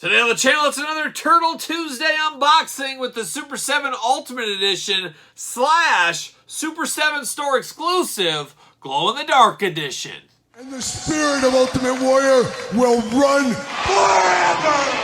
Today on the channel, it's another Turtle Tuesday unboxing with the Super 7 Ultimate Edition / Super 7 Store exclusive Glow-in-the-Dark Edition. And the spirit of Ultimate Warrior will run forever!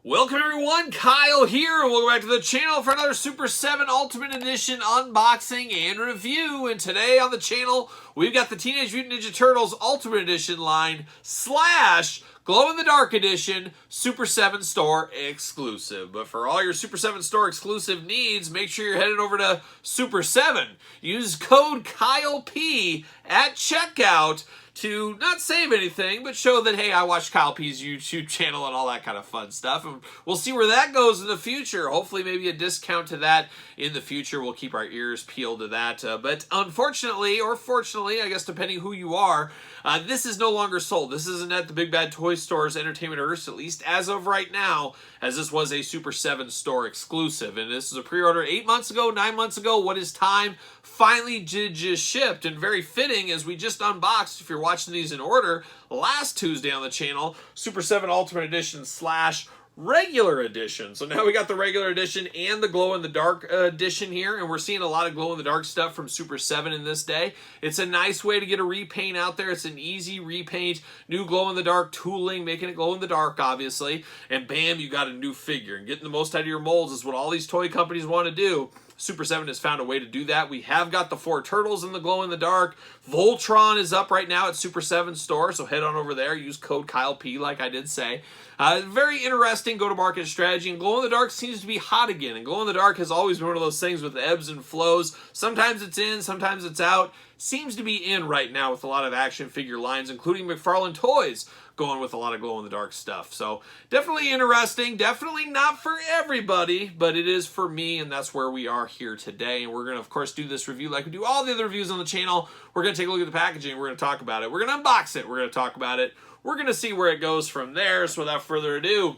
Welcome everyone, Kyle here, and welcome back to the channel for another Super 7 Ultimate Edition unboxing and review. And today on the channel, we've got the Teenage Mutant Ninja Turtles Ultimate Edition line / Glow-in-the-Dark Edition Super 7 Store exclusive. But for all your Super 7 Store exclusive needs, make sure you're headed over to Super 7. Use code KYLEP at checkout to not save anything, but show that, hey, I watched Kyle P's YouTube channel and all that kind of fun stuff. And we'll see where that goes in the future. Hopefully maybe a discount to that in the future. We'll keep our ears peeled to that. But unfortunately, or fortunately, I guess depending who you are, this is no longer sold. This isn't at the Big Bad Toy Store's Entertainment Earth, at least as of right now, as this was a Super 7 Store exclusive. And this is a pre-order 8 months ago, 9 months ago. What is time? Finally just shipped, and very fitting as we just unboxed, if you're watching these in order, last Tuesday on the channel, Super 7 Ultimate Edition / regular edition. So now we got the regular edition and the glow-in-the-dark edition here, and we're seeing a lot of glow-in-the-dark stuff from Super 7 in this day. It's a nice way to get a repaint out there. It's an easy repaint, new glow-in-the-dark tooling, making it glow-in-the-dark, obviously, and bam, you got a new figure. And getting the most out of your molds is what all these toy companies want to do. Super 7 has found a way to do that. We have got the 4 turtles in the glow-in-the-dark. Voltron is up right now at Super 7 Store, so head on over there. Use code KYLEP, like I did say. Very interesting go-to-market strategy, and glow-in-the-dark seems to be hot again. And glow-in-the-dark has always been one of those things with ebbs and flows. Sometimes it's in, sometimes it's out. Seems to be in right now with a lot of action figure lines, including McFarlane Toys going with a lot of glow-in-the-dark stuff. So definitely interesting. Definitely not for everybody, but it is for me, and that's where we are here today. And we're going to, of course, do this review like we do all the other reviews on the channel. We're going to take a look at the packaging. We're going to talk about it. We're going to unbox it. We're going to talk about it. We're going to see where it goes from there. So without further ado,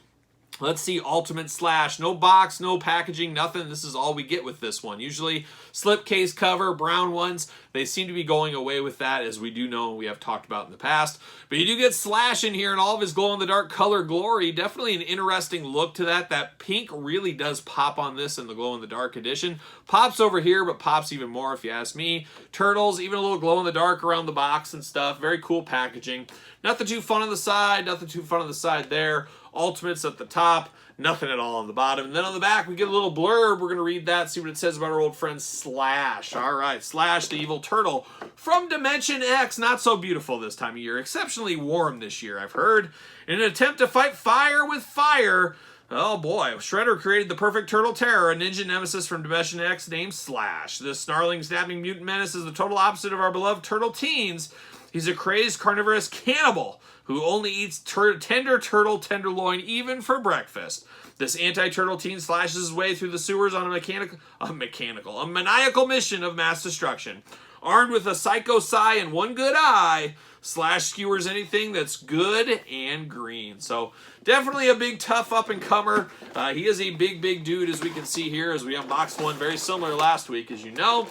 let's see Ultimate / no box, no packaging, nothing. This is all we get with this one. Usually slipcase cover, brown ones. They seem to be going away with that, as we do know and we have talked about in the past. But you do get Slash in here in all of his glow-in-the-dark color glory. Definitely an interesting look to that. That pink really does pop on this in the glow-in-the-dark edition. Pops over here, but pops even more if you ask me. Turtles, even a little glow-in-the-dark around the box and stuff. Very cool packaging. Nothing too fun on the side. Nothing too fun on the side there. Ultimates at the top, nothing at all on the bottom. And then on the back, we get a little blurb. We're going to read that, see what it says about our old friend Slash. All right, Slash, the evil turtle from Dimension X. Not so beautiful this time of year. Exceptionally warm this year, I've heard. In an attempt to fight fire with fire, oh boy, Shredder created the perfect turtle terror, a ninja nemesis from Dimension X named Slash. This snarling, snapping mutant menace is the total opposite of our beloved turtle teens. He's a crazed carnivorous cannibal who only eats tender turtle tenderloin even for breakfast. This anti-turtle teen slashes his way through the sewers on a maniacal mission of mass destruction. Armed with a psycho psi and one good eye, Slash skewers anything that's good and green. So definitely a big tough up-and-comer. He is a big dude, as we can see here, as we unboxed one very similar last week, as you know.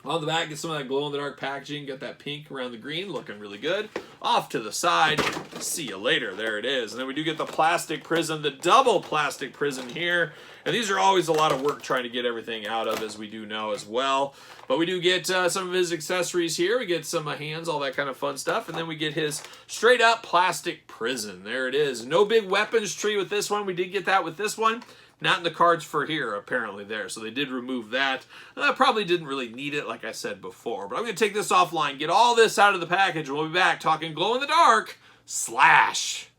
On the back, get some of that glow-in-the-dark packaging. Got that pink around the green, looking really good. Off to the side. See you later. There it is. And then we do get the plastic prism, the double plastic prism here. And these are always a lot of work trying to get everything out of, as we do know as well. But we do get some of his accessories here. We get some hands, all that kind of fun stuff. And then we get his straight-up plastic prison. There it is. No big weapons tree with this one. We did get that with this one. Not in the cards for here, apparently, there. So they did remove that. I probably didn't really need it, like I said before. But I'm going to take this offline, get all this out of the package, and we'll be back talking glow-in-the-dark Slash.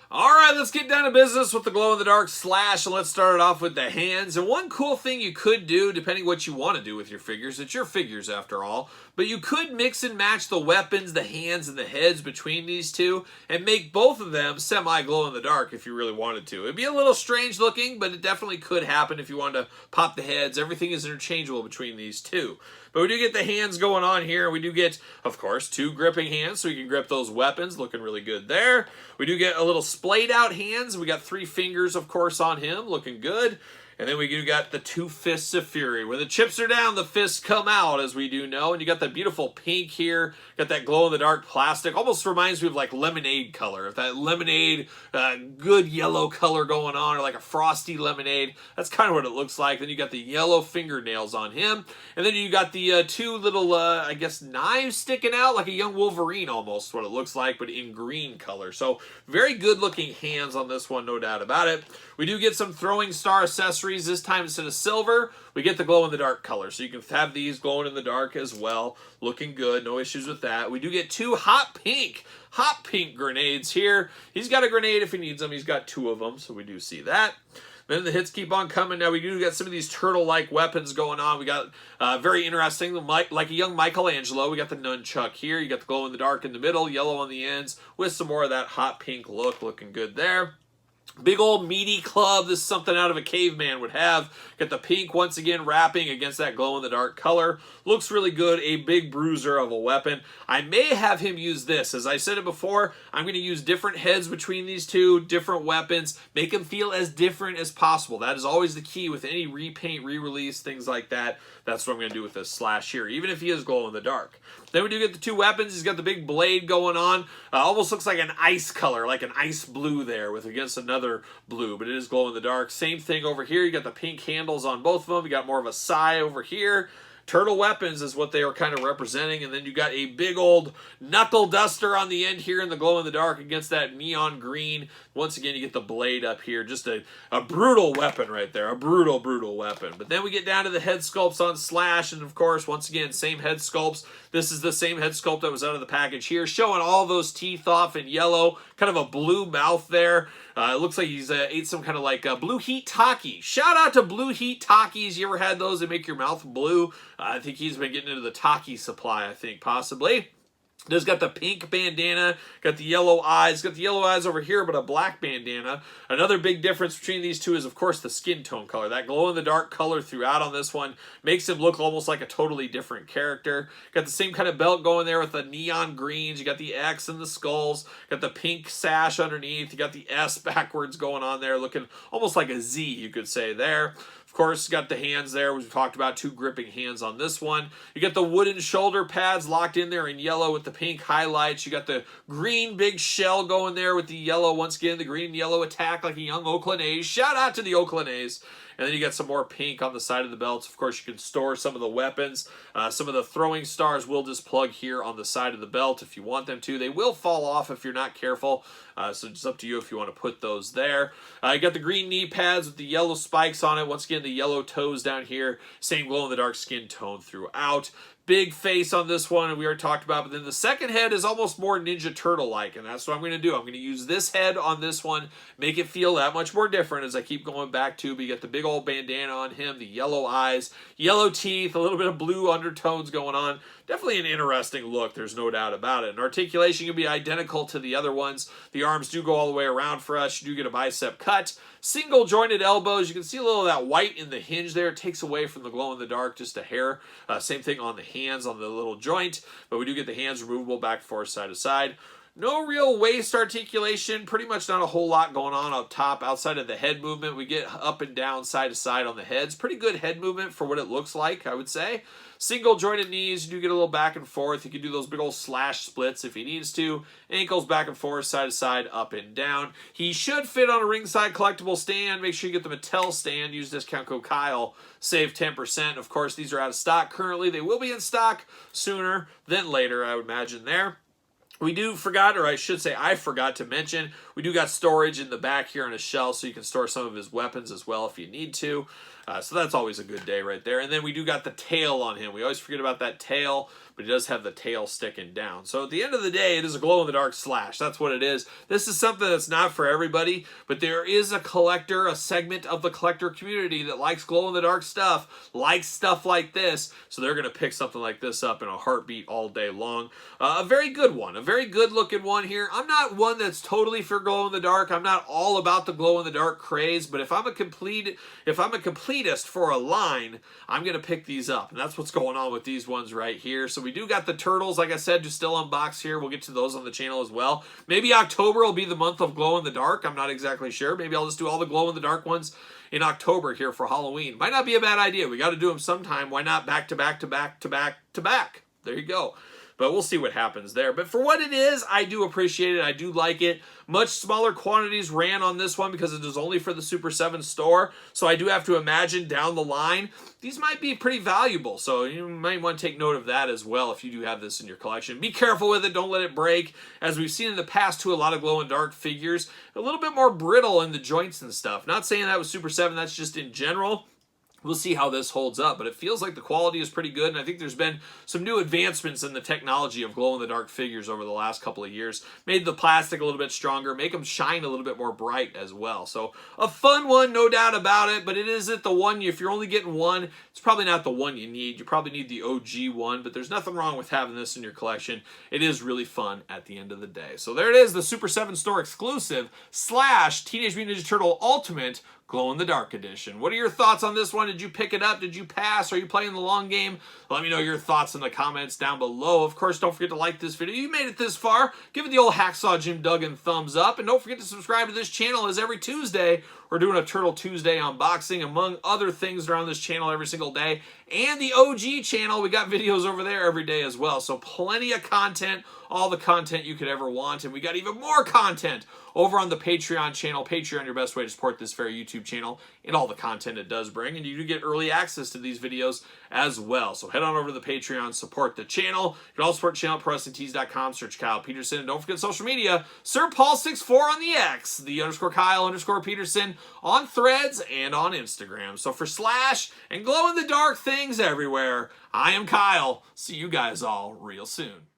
All right, let's get down to business with the glow-in-the-dark Slash, and let's start it off with the hands. And one cool thing you could do, depending what you want to do with your figures, it's your figures after all, but you could mix and match the weapons, the hands, and the heads between these two, and make both of them semi-glow-in-the-dark if you really wanted to. It'd be a little strange looking, but it definitely could happen if you wanted to pop the heads. Everything is interchangeable between these two. But we do get the hands going on here. We do get, of course, 2 gripping hands, so you can grip those weapons. Looking really good there. We do get a little splayed out hands. We got 3 fingers, of course, on him. Looking good. And then we do got the 2 fists of fury. When the chips are down, the fists come out, as we do know. And you got the beautiful pink here. Got that glow-in-the-dark plastic. Almost reminds me of like lemonade color. If that lemonade, good yellow color going on, or like a frosty lemonade. That's kind of what it looks like. Then you got the yellow fingernails on him. And then you got the 2 little, I guess, knives sticking out, like a young Wolverine almost, what it looks like, but in green color. So very good looking hands on this one, no doubt about it. We do get some throwing star accessories. This time instead of silver, we get the glow-in-the-dark color. So you can have these glowing in the dark as well. Looking good, no issues with that. We do get 2 hot pink grenades here. He's got a grenade if he needs them. He's got 2 of them, so we do see that. Then the hits keep on coming. Now we do get some of these turtle-like weapons going on. We got very interesting, like a young Michelangelo. We got the nunchuck here. You got the glow-in-the-dark in the middle, yellow on the ends, with some more of that hot pink look. Looking good there. Big Old Meaty Club. This is something out of a caveman would have. Got the pink once again wrapping against that glow-in-the-dark color. Looks really good. A big bruiser of a weapon. I may have him use this. As I said it before, I'm going to use different heads between these two, different weapons. Make them feel as different as possible. That is always the key with any repaint, re-release, things like that. That's what I'm going to do with this Slash here, even if he is glow-in-the-dark. Then we do get the 2 weapons. He's got the big blade going on. Almost looks like an ice color, like an ice blue there with against another blue, but it is glow-in-the-dark. Same thing over here. You got the pink handles on both of them. You got more of a sai over here. Turtle weapons is what they are kind of representing, and then you got a big old knuckle duster on the end here in the glow-in-the-dark against that neon green. Once again, you get the blade up here. Just a brutal weapon right there. A brutal, brutal weapon. But then we get down to the head sculpts on Slash, and of course, once again, same head sculpts. This is the same head sculpt that was out of the package here, showing all those teeth off in yellow. Kind of a blue mouth there. It looks like he's ate some kind of like Blue Heat Taki. Shout out to Blue Heat Takis. You ever had those that make your mouth blue? I think he's been getting into the Taki supply, I think, possibly. Does got the pink bandana, got the yellow eyes, got the yellow eyes over here, but a black bandana. Another big difference between these two is, of course, the skin tone color. That glow-in-the-dark color throughout on this one makes him look almost like a totally different character. Got the same kind of belt going there with the neon greens. You got the X and the skulls. Got the pink sash underneath. You got the S backwards going on there, looking almost like a Z, you could say there. Of course, got the hands there. We've talked about 2 gripping hands on this one. You got the wooden shoulder pads locked in there in yellow with the pink highlights. You got the green big shell going there with the yellow. Once again, the green and yellow attack like a young Oakland A's. Shout out to the Oakland A's. And then you got some more pink on the side of the belts. Of course, you can store some of the weapons. Some of the throwing stars will just plug here on the side of the belt if you want them to. They will fall off if you're not careful. So it's up to you if you want to put those there. You got the green knee pads with the yellow spikes on it. Once again, the yellow toes down here. Same glow-in-the-dark skin tone throughout. Big face on this one, and we already talked about, but then the second head is almost more Ninja Turtle-like, and that's what I'm going to do. I'm going to use this head on this one, make it feel that much more different as I keep going back to, but you got the big old bandana on him, the yellow eyes, yellow teeth, a little bit of blue undertones going on. Definitely an interesting look, there's no doubt about it. And articulation can be identical to the other ones. The arms do go all the way around for us. You do get a bicep cut. Single jointed elbows. You can see a little of that white in the hinge there. It takes away from the glow in the dark just a hair. Same thing on the hands on the little joint. But we do get the hands removable back and forth, side to side. No real waist articulation, pretty much not a whole lot going on up top outside of the head movement. We get up and down, side to side on the heads. Pretty good head movement for what it looks like, I would say. Single jointed knees, you do get a little back and forth. You can do those big old slash splits if he needs to. Ankles back and forth, side to side, up and down. He should fit on a ringside collectible stand. Make sure you get the Mattel stand. Use discount code Kyle. Save 10%. Of course, these are out of stock currently. They will be in stock sooner than later, I would imagine there. We do forgot, or I should say I forgot to mention, we do got storage in the back here on a shelf so you can store some of his weapons as well if you need to. So that's always a good day right there. And then we do got the tail on him. We always forget about that tail, but he does have the tail sticking down. So at the end of the day, it is a glow-in-the-dark Slash. That's what it is. This is something that's not for everybody, but there is a collector, a segment of the collector community that likes glow-in-the-dark stuff, likes stuff like this, so they're going to pick something like this up in a heartbeat all day long. A very good one, a very good-looking one here. I'm not one that's totally for glow-in-the-dark. I'm not all about the glow-in-the-dark craze, but if I'm a completist for a line, I'm going to pick these up, and that's what's going on with these ones right here. So we do got the turtles, like I said, to still unbox here. We'll get to those on the channel as well. Maybe October will be the month of glow-in-the-dark. I'm not exactly sure. Maybe I'll just do all the glow-in-the-dark ones in October here for Halloween. Might not be a bad idea. We got to do them sometime. Why not back to back to back to back to back? There you go. But we'll see what happens there. But for what it is, I do appreciate it. I do like it. Much smaller quantities ran on this one because it is only for the Super 7 store. So I do have to imagine down the line, these might be pretty valuable. So you might want to take note of that as well if you do have this in your collection. Be careful with it. Don't let it break. As we've seen in the past too, a lot of glow-in-dark figures, a little bit more brittle in the joints and stuff. Not saying that was Super 7. That's just in general. We'll see how this holds up, but it feels like the quality is pretty good, and I think there's been some new advancements in the technology of glow-in-the-dark figures over the last couple of years. Made the plastic a little bit stronger, make them shine a little bit more bright as well. So a fun one, no doubt about it, but it isn't the one, if you're only getting one, it's probably not the one you need. You probably need the OG one, but there's nothing wrong with having this in your collection. It is really fun at the end of the day. So there it is, the Super 7 store exclusive Slash Teenage Mutant Ninja Turtle Ultimate Glow-in-the-Dark Edition. What are your thoughts on this one? Did you pick it up? Did you pass? Are you playing the long game? Let me know your thoughts in the comments down below. Of course, don't forget to like this video. You made it this far. Give it the old Hacksaw Jim Duggan thumbs up. And don't forget to subscribe to this channel, as every Tuesday, we're doing a Turtle Tuesday unboxing, among other things that are on this channel every single day. And the OG channel, we got videos over there every day as well. So plenty of content, all the content you could ever want. And we got even more content over on the Patreon channel. Patreon, your best way to support this very YouTube channel and all the content it does bring. And you do get early access to these videos as well. So head on over to the Patreon, support the channel. You can also support the channel at ProWrestlingTees.com. Search Kyle Peterson. And don't forget social media. Sir Paul64 on the X. The _Kyle_Peterson on Threads and on Instagram. So for Slash and glow-in-the-dark things everywhere, I am Kyle. See you guys all real soon.